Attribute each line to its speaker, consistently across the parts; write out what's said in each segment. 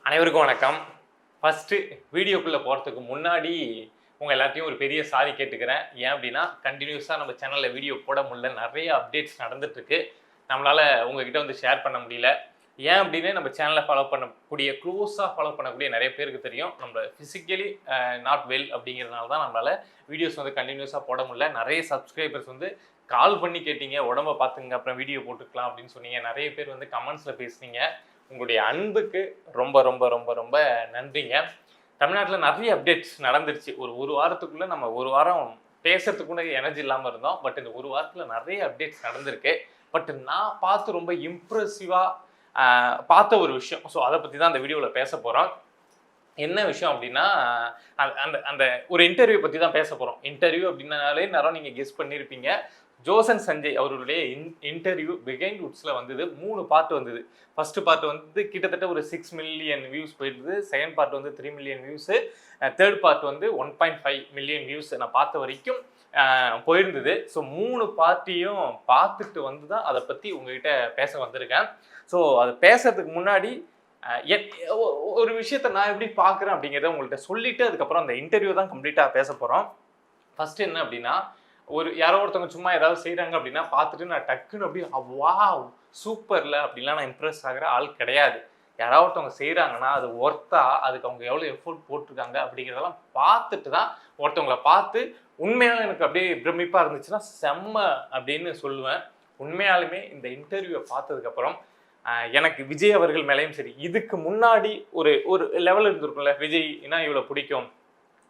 Speaker 1: அனைவருக்கும் வணக்கம். ஃபர்ஸ்ட்டு வீடியோக்குள்ள போறதுக்கு முன்னாடி உங்க எல்லாத்தையும் ஒரு பெரிய சாரி கேட்டுக்கிறேன். ஏன் அப்டின்னா, கன்டினியூஸா நம்ம சேனல்ல வீடியோ போட முடியல. நெறைய அப்டேட்ஸ் நடந்துட்டு இருக்கு. நம்மளால உங்ககிட்ட வந்து ஷேர் பண்ண முடியல. ஏன் அப்டின்னு நம்ம சேனல ஃபாலோ பண்ணக்கூடிய க்ளோஸா ஃபாலோ பண்ணக்கூடிய நெறைய பேருக்கு தெரியும். நம்ம பிசிக்கலி நாட் வெல் அப்டிங்கிறதுனால தான் நம்மளால வீடியோஸ் வந்து கன்டினியூஸா போட முடியல. நெறைய சப்ஸ்கிரைபர்ஸ் வந்து கால் பண்ணி கேட்டீங்க. உடம்ப பார்த்துங்க அப்புறம் வீடியோ போட்டுக்கலாம் அப்டின்னு சொன்னீங்க. நெறைய பேர் வந்து கமெண்ட்ஸ்ல பேசுனீங்க. உங்களுடைய அன்புக்கு ரொம்ப ரொம்ப ரொம்ப ரொம்ப நன்றிங்க. தமிழ்நாட்டுல நெறைய அப்டேட்ஸ் நடந்துருச்சு. ஒரு வாரத்துக்குள்ள நம்ம ஒரு வாரம் பேசுறதுக்கு கூட எனர்ஜி இல்லாம இருந்தோம். பட் இந்த ஒரு வாரத்துல நெறைய அப்டேட்ஸ் நடந்திருக்கு. பட் நான் பார்த்து ரொம்ப இம்ப்ரெசிவா பார்த்த ஒரு விஷயம். ஸோ அத பத்தி தான் இந்த வீடியோல பேசப் போறோம். என்ன விஷயம் அப்டின்னா, அந்த அந்த ஒரு இன்டர்வியூ பத்தி தான் பேசப் போறோம். இன்டர்வியூ அப்டின்னாலே நேரம் நீங்க கெஸ் பண்ணியிருப்பீங்க. ஜோசன் சஞ்சய் அவர்களுடைய இன்டர்வியூ பிஹைண்ட் வுட்ஸ்ல வந்தது. 3 பார்ட் வந்தது. ஃபர்ஸ்ட் பார்ட் வந்து கிட்டத்தட்ட ஒரு 6 மில்லியன் வியூஸ் போயிருந்தது. செகண்ட் பார்ட் வந்து 3 மில்லியன் வியூஸ். தேர்ட் பார்ட் வந்து 1.5 மில்லியன் வியூஸ் நான் பார்த்த வரைக்கும் போயிருந்தது. ஸோ 3 பார்ட்டியும் பார்த்துட்டு வந்து தான் அத பத்தி உங்ககிட்ட பேச வந்திருக்கேன். ஸோ அது பேசுறதுக்கு முன்னாடி ஒரு விஷயத்த நான் எப்படி பார்க்குறேன் அப்படிங்கிறத உங்கள்ட்ட சொல்லிட்டு அதுக்கப்புறம் அந்த இன்டர்வியூ தான் கம்ப்ளீட்டா பேசப் போறோம். ஃபர்ஸ்ட் என்ன அப்படின்னா, யாரோ ஒருத்தவங்க சும்மா ஏதாவது செய்றாங்க அப்படின்னா பார்த்துட்டு நான் டக்குன்னு அப்படியே வாவ்! சூப்பர்ல அப்படிலாம் நான் இம்ப்ரெஸ் ஆகுற ஆள் கிடையாது. யாராவது ஒருத்தவங்க செய்றாங்கன்னா, அது ஒர்த்தா, அதுக்கு அவங்க எவ்வளோ எஃபோர்ட் போட்டுருக்காங்க அப்படிங்கிறதெல்லாம் பார்த்துட்டு தான் ஒருத்தவங்கள பார்த்து உண்மையாவே எனக்கு அப்படியே பிரமிப்பா இருந்துச்சுன்னா, செம்ம அப்படின்னு சொல்லுவேன். உண்மையாலுமே இந்த இன்டர்வியூவ பார்த்ததுக்கப்புறம் எனக்கு விஜய் அவர்கள் மேலயும் சரி, இதுக்கு முன்னாடி ஒரு ஒரு லெவல் இருந்திருக்கும்ல, விஜய்னா இவ்வளோ பிடிக்கும்.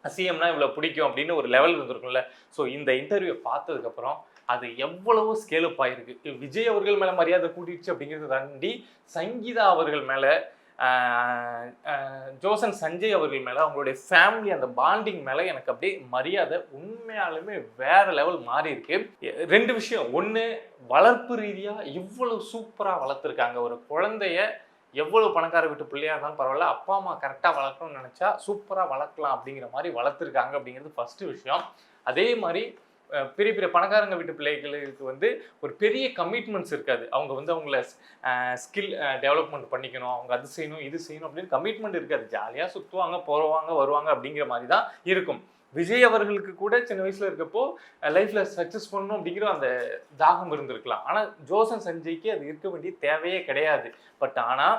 Speaker 1: சிஎம்னா இவ்வளோ பிடிக்கும் அப்படின்னு ஒரு லெவல் இருந்திருக்கும்ல. ஸோ இந்த இன்டர்வியூ பார்த்ததுக்கப்புறம் அது எவ்வளவோ ஸ்கேல் அப் ஆயிருக்கு. விஜய் அவர்கள் மேலே மரியாதை கூட்டிடுச்சு அப்படிங்கிறத தாண்டி சங்கீதா அவர்கள் மேலே ஜோசன் சஞ்சய் அவர்கள் மேலே அவங்களுடைய ஃபேமிலி அந்த பாண்டிங் மேலே எனக்கு அப்படியே மரியாதை உண்மையாலுமே வேற லெவல் மாறி இருக்கு. 2 விஷயம். ஒன்று, வளர்ப்பு ரீதியாக இவ்வளவு சூப்பராக வளர்த்துருக்காங்க. ஒரு குழந்தைய எவ்வளவு பணக்கார வீட்டு பிள்ளையா இருந்தாலும் பரவாயில்ல, அப்பா அம்மா கரெக்டாக வளர்க்கணும்னு நினச்சா சூப்பராக வளர்க்கலாம் அப்படிங்கிற மாதிரி வளர்த்துருக்காங்க அப்படிங்கிறது ஃபர்ஸ்ட் விஷயம். அதே மாதிரி பெரிய பெரிய பணக்காரங்க வீட்டு பிள்ளைகளுக்கு வந்து ஒரு பெரிய கமிட்மெண்ட்ஸ் இருக்காது. அவங்க வந்து அவங்கள ஸ்கில் டெவலப்மெண்ட் பண்ணிக்கணும், அவங்க அது செய்யணும் இது செய்யணும் அப்படின்னு கமிட்மெண்ட் இருக்காது. ஜாலியாக சுற்றுவாங்க, போவாங்க, வருவாங்க அப்படிங்கிற மாதிரி தான் இருக்கும். விஜய் அவர்களுக்கு கூட சின்ன வயசுல இருக்கப்போ லைஃப்ல சக்ஸஸ் பண்ணணும் அப்படிங்கிற அந்த தாகம் இருந்திருக்கலாம். ஆனால் ஜோசன் சஞ்சய்க்கு அது இருக்க வேண்டிய தேவையே கிடையாது. பட் ஆனால்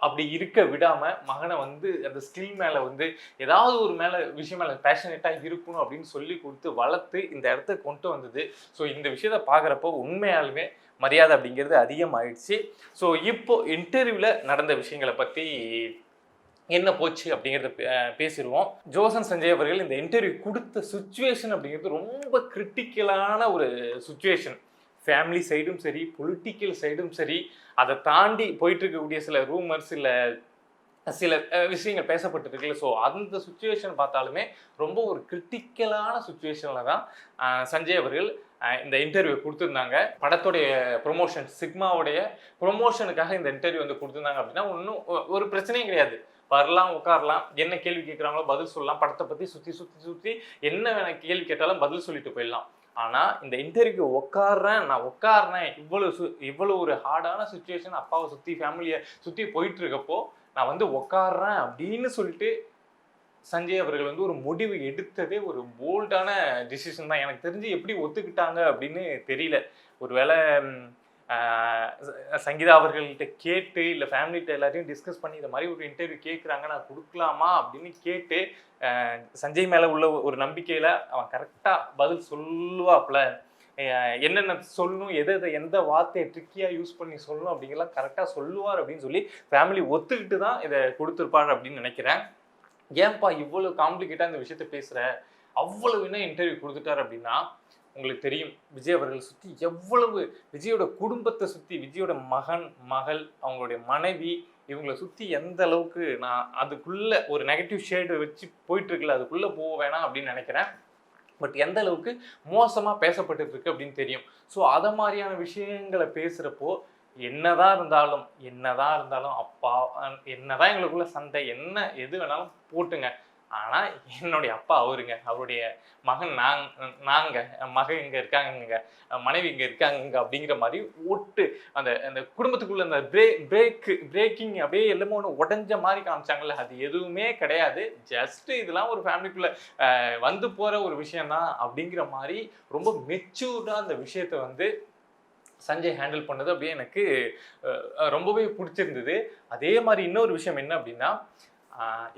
Speaker 1: அப்படி இருக்க விடாம மகனை வந்து அந்த ஸ்கில் மேல வந்து ஏதாவது ஒரு விஷயம் மேல பேஷனேட்டா இருக்கணும் அப்படின்னு சொல்லி கொடுத்து வளர்த்து இந்த இடத்துக்கு கொண்டு வந்தது. ஸோ இந்த விஷயத்த பார்க்குறப்போ உண்மையாலுமே மரியாதை அப்படிங்கிறது அதிகமாயிடுச்சு. ஸோ இப்போ இன்டர்வியூல நடந்த விஷயங்களை பத்தி என்ன போச்சு அப்படிங்கிறத பேசிடுவோம். ஜோசன் சஞ்சய் அவர்கள் இந்த இன்டர்வியூ கொடுத்த சுச்சுவேஷன் அப்படிங்கிறது ரொம்ப கிரிட்டிக்கலான ஒரு சுச்சுவேஷன். ஃபேமிலி சைடும் சரி, பொலிட்டிக்கல் சைடும் சரி, அதை தாண்டி போயிட்டு இருக்கக்கூடிய சில ரூமர்ஸ், சில விஷயங்கள் பேசப்பட்டிருக்குல்ல. ஸோ அந்த சுச்சுவேஷன் பார்த்தாலுமே ரொம்ப ஒரு கிரிட்டிக்கலான சுச்சுவேஷனில் தான் சஞ்சய் அவர்கள் இந்த இன்டர்வியூ கொடுத்துருந்தாங்க. படத்துடைய ப்ரொமோஷன், சிக்மாவுடைய ப்ரொமோஷனுக்காக இந்த இன்டர்வியூ வந்து கொடுத்துருந்தாங்க அப்படின்னா ஒன்றும் ஒரு பிரச்சனையும் கிடையாது. வரலாம், உட்காரலாம், என்ன கேள்வி கேட்குறாங்களோ பதில் சொல்லலாம், படத்தை பற்றி சுற்றி என்ன வேணா கேள்வி கேட்டாலும் பதில் சொல்லிட்டு போயிடலாம். ஆனால் இந்த இன்டர்வியூ நான் உட்கார்றேன் இவ்வளோ ஒரு ஹார்டான சுச்சுவேஷன், அப்பாவை சுற்றி ஃபேமிலியை சுற்றி போயிட்டு இருக்கப்போ நான் வந்து உட்கார்றேன் அப்படின்னு சொல்லிட்டு சஞ்சய் அவர்கள் வந்து ஒரு முடிவு எடுத்ததே ஒரு போல்டான டிசிஷன் தான். எனக்கு தெரிஞ்சு எப்படி ஒத்துக்கிட்டாங்க அப்படின்னு தெரியல. ஒருவேளை சங்கீதா அவர்கள்ட்ட கேட்டு இல்லை ஃபேமிலிகிட்ட எல்லாத்தையும் டிஸ்கஸ் பண்ணி இந்த மாதிரி ஒரு இன்டர்வியூ கேட்குறாங்க, நான் கொடுக்கலாமா அப்படின்னு கேட்டு சஞ்சய் மேலே உள்ள ஒரு நம்பிக்கையில் அவன் கரெக்டாக பதில் சொல்லுவாப்புல, என்னென்ன சொல்லணும், எந்த வார்த்தையை ட்ரிக்கியாக யூஸ் பண்ணி சொல்லணும் அப்படிங்கலாம் கரெக்டாக சொல்லுவார் அப்படின்னு சொல்லி ஃபேமிலி ஒத்துக்கிட்டு தான் இதை கொடுத்துருப்பார் அப்படின்னு நினைக்கிறேன். ஏன்பா இவ்வளோ காம்ப்ளிகேட்டாக இந்த விஷயத்த பேசுகிற, அவ்வளவு என்ன இன்டர்வியூ கொடுத்துட்டார் அப்படின்னா, உங்களுக்கு தெரியும் விஜய் அவர்கள் சுற்றி எவ்வளவு, விஜயோட குடும்பத்தை சுற்றி, விஜயோட மகன், மகள், அவங்களுடைய மனைவி, இவங்களை சுற்றி எந்த அளவுக்கு நான் அதுக்குள்ள ஒரு நெகட்டிவ் ஷேடு வச்சு போயிட்டு இருக்குல்ல, அதுக்குள்ளே போக வேணாம் அப்படின்னு நினைக்கிறேன். பட் எந்த அளவுக்கு மோசமாக பேசப்பட்டு இருக்கு அப்படின்னு தெரியும். ஸோ அதை மாதிரியான விஷயங்களை பேசுகிறப்போ என்னதான் இருந்தாலும் அப்பா என்னதான் எங்களுக்குள்ள சண்டை, எது வேணாலும் போட்டுங்க, ஆனால் என்னுடைய அப்பா அவருங்க, அவருடைய மகன் நாங்கள் மகன் இங்கே இருக்காங்கங்க, மனைவி இங்கே இருக்காங்க அப்படிங்கிற மாதிரி ஒட்டு அந்த அந்த குடும்பத்துக்குள்ள அந்த பிரேக்கிங் அப்படியே எல்லாமே ஒன்று உடஞ்ச மாதிரி காமிச்சாங்கல்ல, அது எதுவுமே கிடையாது. ஜஸ்ட் இதெல்லாம் ஒரு ஃபேமிலிக்குள்ள வந்து போகிற ஒரு விஷயம்தான் அப்படிங்கிற மாதிரி ரொம்ப மெச்சூர்டாக அந்த விஷயத்தை வந்து சஞ்சய் ஹேண்டில் பண்ணது அப்படியே எனக்கு ரொம்பவே பிடிச்சிருந்தது. அதே மாதிரி இன்னொரு விஷயம் என்ன அப்படின்னா,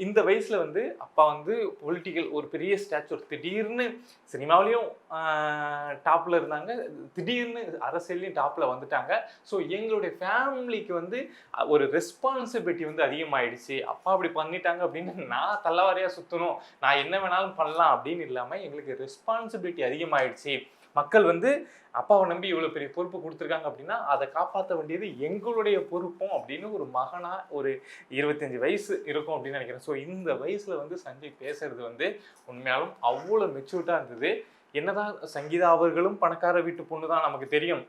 Speaker 1: இந்த வயசுல வந்து அப்பா வந்து பொலிட்டிக்கல் ஒரு பெரிய ஸ்டாச்சர், திடீர்னு சினிமாவிலையும் டாப்ல இருந்தாங்க, திடீர்னு அரசியல்லையும் டாப்ல வந்துட்டாங்க. ஸோ எங்களுடைய ஃபேமிலிக்கு வந்து ஒரு ரெஸ்பான்சிபிலிட்டி வந்து அதிகமாயிடுச்சு. அப்பா அப்படி பண்ணிட்டாங்க அப்படின்னு நான் தள்ளவாரியா சுற்றணும், நான் என்ன வேணாலும் பண்ணலாம் அப்படின்னு இல்லாமல் எங்களுக்கு ரெஸ்பான்சிபிலிட்டி அதிகமாயிடுச்சு. மக்கள் வந்து அப்பாவை நம்பி இவ்வளோ பெரிய பொறுப்பு கொடுத்துருக்காங்க அப்படின்னா அதை காப்பாற்ற வேண்டியது எங்களுடைய பொறுப்பும் அப்படின்னு ஒரு மகனா ஒரு 25 வயசு இருக்கும் அப்படின்னு நினைக்கிறேன். ஸோ இந்த வயசுல வந்து சஞ்சய் பேசுறது வந்து உண்மையாலும் அவ்வளோ மெச்சூர்டாக இருந்தது. என்னதான் சங்கீதா அவர்களும் பணக்கார வீட்டு பொண்ணு தான், நமக்கு தெரியும்,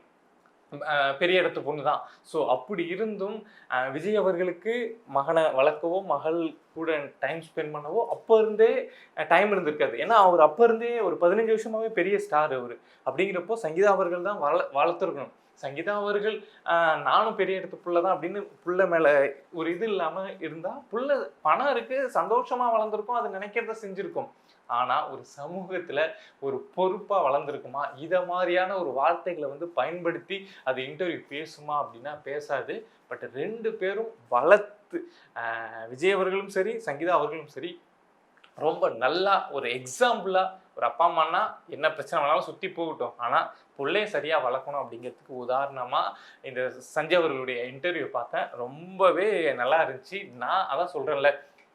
Speaker 1: பெரிய இடத்து பொண்ணு தான். ஸோ அப்படி இருந்தும் விஜய் அவர்களுக்கு மகனை வளர்க்கவோ மகள் கூட டைம் ஸ்பெண்ட் பண்ணவோ அப்போ இருந்தே டைம் இருந்திருக்காது. ஏன்னா அவர் அப்போ இருந்தே ஒரு 15 வருஷமாவே பெரிய ஸ்டார் அவர். அப்படிங்கிறப்போ சங்கீதா அவர்கள் தான் வளர்த்துருக்கணும். சங்கீதா அவர்கள் நானும் பெரிய இடத்து புள்ள தான் அப்படின்னு புள்ள மேலே ஒரு இது இல்லாமல் இருந்தால், புள்ள பணம் இருக்குது, சந்தோஷமாக வளர்ந்துருக்கும், அது நினைக்கிறத செஞ்சுருக்கும். ஆனால் ஒரு சமூகத்தில் ஒரு பொறுப்பாக வளர்ந்துருக்குமா, இதை மாதிரியான ஒரு வார்த்தைகளை வந்து பயன்படுத்தி அது இன்டர்வியூ பேசுமா அப்படின்னா பேசாது. பட் 2 பேரும் வளர்த்து, விஜய் அவர்களும் சரி சங்கீதா அவர்களும் சரி ரொம்ப நல்லா ஒரு எக்ஸாம்பிளாக, ஒரு அப்பா அம்மானா என்ன பிரச்சனை வேணாலும் சுற்றி போகட்டும், ஆனால் பிள்ளைய சரியாக வளர்க்கணும் அப்படிங்கிறதுக்கு உதாரணமாக இந்த சஞ்சய் அவர்களுடைய இன்டர்வியூ பார்த்தேன். ரொம்பவே நல்லா இருந்துச்சு. நான் அதான் சொல்கிறேன்ல,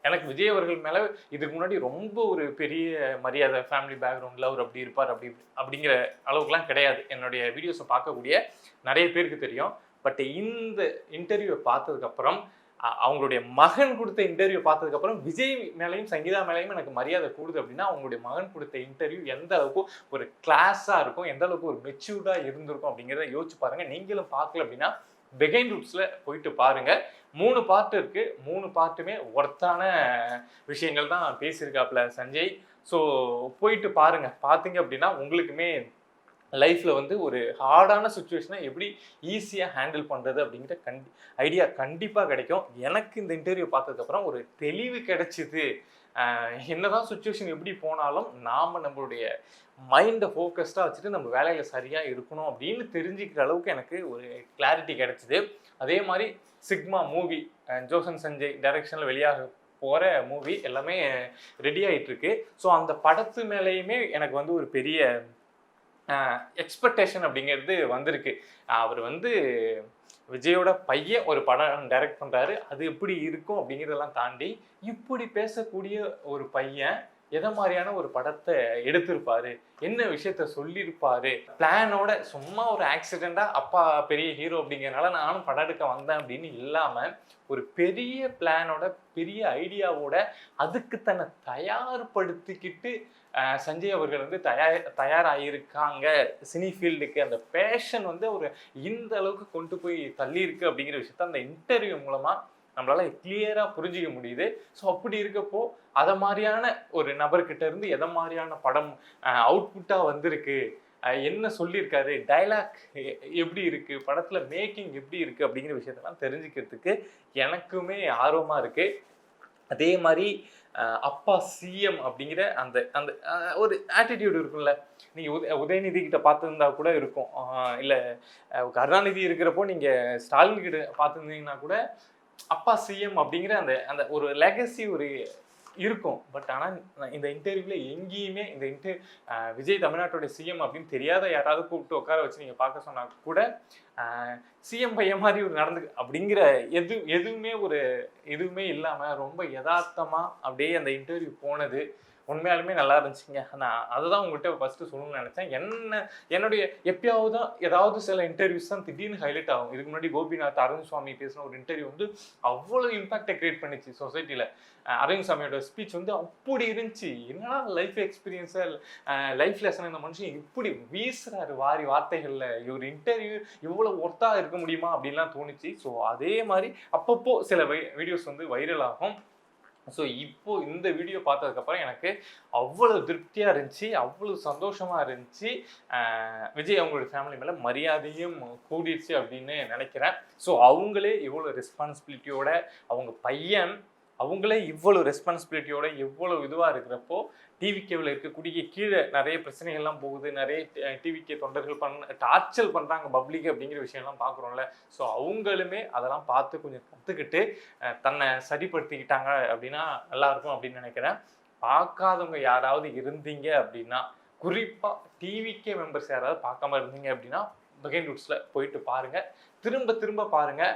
Speaker 1: எனக்கு விஜய் அவர்கள் மேலே இதுக்கு முன்னாடி ரொம்ப ஒரு பெரிய மரியாதை, ஃபேமிலி பேக்ரவுண்டில் அவர் அப்படி இருப்பார் அப்படிங்கிற அளவுக்குலாம் கிடையாது. என்னுடைய வீடியோஸை பார்க்கக்கூடிய நிறைய பேருக்கு தெரியும். பட் இந்த இன்டர்வியூவை பார்த்ததுக்கப்புறம், அவங்களுடைய மகன் கொடுத்த இன்டர்வியூ பார்த்ததுக்கப்புறம் விஜய் மேலேயும் சங்கீதா மேலேயும் எனக்கு மரியாதை கூடுது. அப்படின்னா அவங்களுடைய மகன் கொடுத்த இன்டர்வியூ எந்த அளவுக்கு ஒரு கிளாஸாக இருக்கும், எந்த அளவுக்கு ஒரு மெச்சூர்டாக இருந்திருக்கும் அப்படிங்கிறத யோசிச்சு பாருங்கள். நீங்களும் பார்க்கல அப்படின்னா பிகைண்ட் ரூட்ஸில் போயிட்டு பாருங்கள். 3 பார்ட் இருக்குது. 3 பார்ட்டுமே ஒர்த்தான விஷயங்கள் தான் பேசியிருக்காப்புல சஞ்சய். ஸோ போயிட்டு பாருங்கள். பார்த்தீங்க அப்படின்னா உங்களுக்குமே லைஃப்பில் வந்து ஒரு ஹார்டான சுச்சுவேஷனை எப்படி ஈஸியாக ஹேண்டில் பண்ணுறது அப்படிங்கிற ஐடியா கண்டிப்பாக கிடைக்கும். எனக்கு இந்த இன்டர்வியூ பார்த்ததுக்கப்புறம் ஒரு தெளிவு கிடைச்சிது. என்னதான் சுச்சுவேஷன் எப்படி போனாலும் நாம் நம்மளுடைய மைண்டை ஃபோக்கஸ்டாக வச்சுட்டு நம்ம வேலையில் சரியாக இருக்கணும் அப்படின்னு தெரிஞ்சுக்கிற அளவுக்கு எனக்கு ஒரு கிளாரிட்டி கிடைச்சிது. அதே மாதிரி சிக்மா மூவி, ஜோசன் சஞ்சய் டைரக்ஷனில் வெளியாக போகிற மூவி எல்லாமே ரெடி ஆகிட்டுருக்கு. ஸோ அந்த படத்து மேலேயுமே எனக்கு வந்து ஒரு பெரிய எக்ஸ்பெக்டேஷன் அப்படிங்கிறது வந்திருக்கு. அவர் வந்து விஜயோட பையன் ஒரு படம் டைரக்ட் பண்ணுறாரு, அது எப்படி இருக்கும் அப்படிங்கிறதெல்லாம் தாண்டி இப்படி பேசக்கூடிய ஒரு பையன் எதை மாதிரியான ஒரு படத்தை எடுத்திருப்பாரு, என்ன விஷயத்த சொல்லியிருப்பாரு, பிளானோட சும்மா ஒரு ஆக்சிடெண்ட்டாக அப்பா பெரிய ஹீரோ அப்படிங்கிறனால நானும் படம் எடுக்க வந்தேன் அப்படின்னு இல்லாமல் ஒரு பெரிய பிளானோட பெரிய ஐடியாவோட அதுக்கு தன்னை தயார்படுத்திக்கிட்டு சஞ்சய் அவர்கள் வந்து தயாராகியிருக்காங்க சினி ஃபீல்டுக்கு. அந்த பேஷன் வந்து ஒரு இந்த அளவுக்கு கொண்டு போய் தள்ளியிருக்கு அப்படிங்கிற விஷயத்த அந்த இன்டர்வியூ மூலமாக நம்மளால கிளியராக புரிஞ்சிக்க முடியுது. ஸோ அப்படி இருக்கப்போ அதை மாதிரியான ஒரு நபர்கிட்ட இருந்து எதை மாதிரியான படம் அவுட்புட்டாக வந்திருக்கு, என்ன சொல்லியிருக்காரு, டைலாக் எப்படி இருக்குது, படத்தில் மேக்கிங் எப்படி இருக்குது அப்படிங்கிற விஷயத்தெல்லாம் தெரிஞ்சுக்கிறதுக்கு எனக்குமே ஆர்வமாக இருக்குது. அதே மாதிரி அப்பா சிஎம் அப்படிங்கிற அந்த அந்த ஒரு ஆட்டிடியூட் இருக்குல்ல, நீங்கள் உதயநிதி கிட்ட பார்த்துருந்தா கூட இருக்கும், இல்லை கருணாநிதி இருக்கிறப்போ நீங்கள் ஸ்டாலின் கிட்ட பார்த்துருந்தீங்கன்னா கூட அப்பா சிஎம் அப்படிங்கிற அந்த அந்த ஒரு லெகசி ஒரு இருக்கும். பட் ஆனால் இந்த இன்டர்வியூவில் எங்கேயுமே இந்த விஜய் தமிழ்நாட்டோட சிஎம் அப்படின்னு தெரியாத யாராவது கூப்பிட்டு உட்கார வச்சு நீங்கள் பார்க்க சொன்னால் கூட சிஎம் பையன் மாதிரி ஒரு நடந்து அப்படிங்கிற எதுவுமே இல்லாமல் ரொம்ப யதார்த்தமாக அப்படியே அந்த இன்டர்வியூ போனது உண்மையாலுமே நல்லா இருந்துச்சுங்க. நான் அதை தான் உங்கள்கிட்ட ஃபஸ்ட்டு சொல்லணும்னு நினச்சேன். என்னுடைய எப்பயாவது தான் ஏதாவது சில இன்டர்வியூஸ் தான் திடீர்னு ஹைலைட் ஆகும். இதுக்கு முன்னாடி கோபிநாத் அரவிந்த் சுவாமி பேசின ஒரு இன்டர்வியூ வந்து அவ்வளோ இம்பாக்டை கிரியேட் பண்ணிச்சு சொசைட்டியில். அரவிந்த் சுவாமியோட ஸ்பீச் வந்து அப்படி இருந்துச்சு. என்னன்னா லைஃப் எக்ஸ்பீரியன்ஸாக லைஃப் லெசன் இந்த மனுஷன் இப்படி வீசுறாரு வாரி வார்த்தைகளில், ஒரு இன்டர்வியூ இவ்வளோ ஒர்த்தாக இருக்க முடியுமா அப்படின்லாம் தோணுச்சு. ஸோ அதே மாதிரி அப்பப்போ சில வீடியோஸ் வந்து வைரல் ஆகும். ஸோ இப்போ இந்த வீடியோ பார்த்ததுக்கப்புறம் எனக்கு அவ்வளோ திருப்தியாக இருந்துச்சு, அவ்வளோ சந்தோஷமாக இருந்துச்சு. விஜய் அவங்களோட ஃபேமிலி மேலே மரியாதையும் கூடிடுச்சு அப்படின்னு நினைக்கிறேன். ஸோ அவங்களே இவ்வளோ ரெஸ்பான்சிபிலிட்டியோட அவங்க பையன் அவங்களே இவ்வளோ ரெஸ்பான்சிபிலிட்டியோட எவ்வளோ இதுவாக இருக்கிறப்போ டிவிகேவில் இருக்கக்கூடிய கீழே நிறைய பிரச்சனைகள்லாம் போகுது, நிறைய டிவிகே தொண்டர்கள் டார்ச்சல் பண்ணுறாங்க பப்ளிக் அப்படிங்கிற விஷயம்லாம் பார்க்குறோம்ல. ஸோ அவங்களுமே அதெல்லாம் பார்த்து கொஞ்சம் கற்றுக்கிட்டு தன்னை சரிப்படுத்திக்கிட்டாங்க அப்படின்னா நல்லாயிருக்கும் அப்படின்னு நினைக்கிறேன். பார்க்காதவங்க யாராவது இருந்தீங்க அப்படின்னா, குறிப்பாக டிவிகே மெம்பர்ஸ் யாராவது பார்க்காம இருந்தீங்க அப்படின்னா பிஹைண்ட் ரூட்ஸில் போயிட்டு பாருங்கள், திரும்ப திரும்ப பாருங்கள்.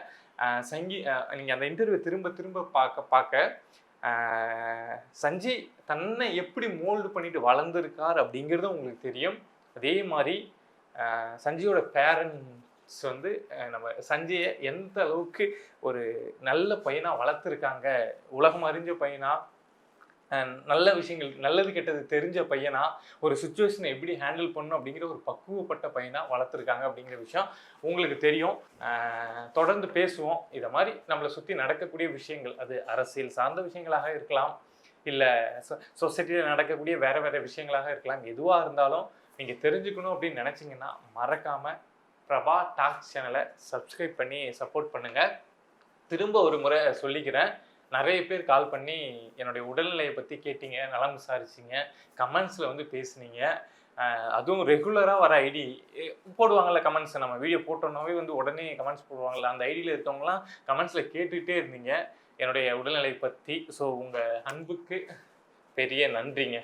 Speaker 1: நீங்கள் அந்த இன்டர்வியூ திரும்ப திரும்ப பார்க்க சஞ்சய் தன்னை எப்படி மோல்டு பண்ணிட்டு வளர்ந்துருக்கார் அப்படிங்கிறதும் உங்களுக்கு தெரியும். அதே மாதிரி சஞ்சயோட பேரண்ட்ஸ் வந்து நம்ம சஞ்சயை எந்த அளவுக்கு ஒரு நல்ல பையனாக வளர்த்துருக்காங்க, உலகம் அறிஞ்ச பையனாக, நல்ல விஷயங்கள் நல்லது கெட்டது தெரிஞ்ச பையனா, ஒரு சுச்சுவேஷனை எப்படி ஹேண்டில் பண்ணணும் அப்படிங்கிற ஒரு பக்குவப்பட்ட பையனா வளர்த்துருக்காங்க அப்படிங்கிற விஷயம் உங்களுக்கு தெரியும். தொடர்ந்து பேசுவோம். இதை மாதிரி நம்மளை சுற்றி நடக்கக்கூடிய விஷயங்கள், அது அரசியல் சார்ந்த விஷயங்களாக இருக்கலாம், இல்லை சொசைட்டியில் நடக்கக்கூடிய வேறு வேறு விஷயங்களாக இருக்கலாம். எதுவாக இருந்தாலும் நீங்கள் தெரிஞ்சுக்கணும் அப்படின்னு நினச்சிங்கன்னா மறக்காமல் பிரபா டாக்ஸ் சேனலை சப்ஸ்கிரைப் பண்ணி சப்போர்ட் பண்ணுங்கள். திரும்ப ஒரு முறை சொல்லிக்கிறேன், நிறைய பேர் கால் பண்ணி என்னுடைய உடல்நிலையை பற்றி கேட்டீங்க, நலம் விசாரிச்சிங்க, கமெண்ட்ஸில் வந்து பேசுனீங்க. அதுவும் ரெகுலராக வர ஐடி போடுவாங்கள்ல கமெண்ட்ஸ், நம்ம வீடியோ போட்டோன்னாவே வந்து உடனே கமெண்ட்ஸ் போடுவாங்கள்ல, அந்த ஐடியில் இருக்கவங்களாம் கமெண்ட்ஸில் கேட்டுகிட்டே இருந்தீங்க என்னுடைய உடல்நிலை பற்றி. ஸோ உங்கள் அன்புக்கு பெரிய நன்றிங்க.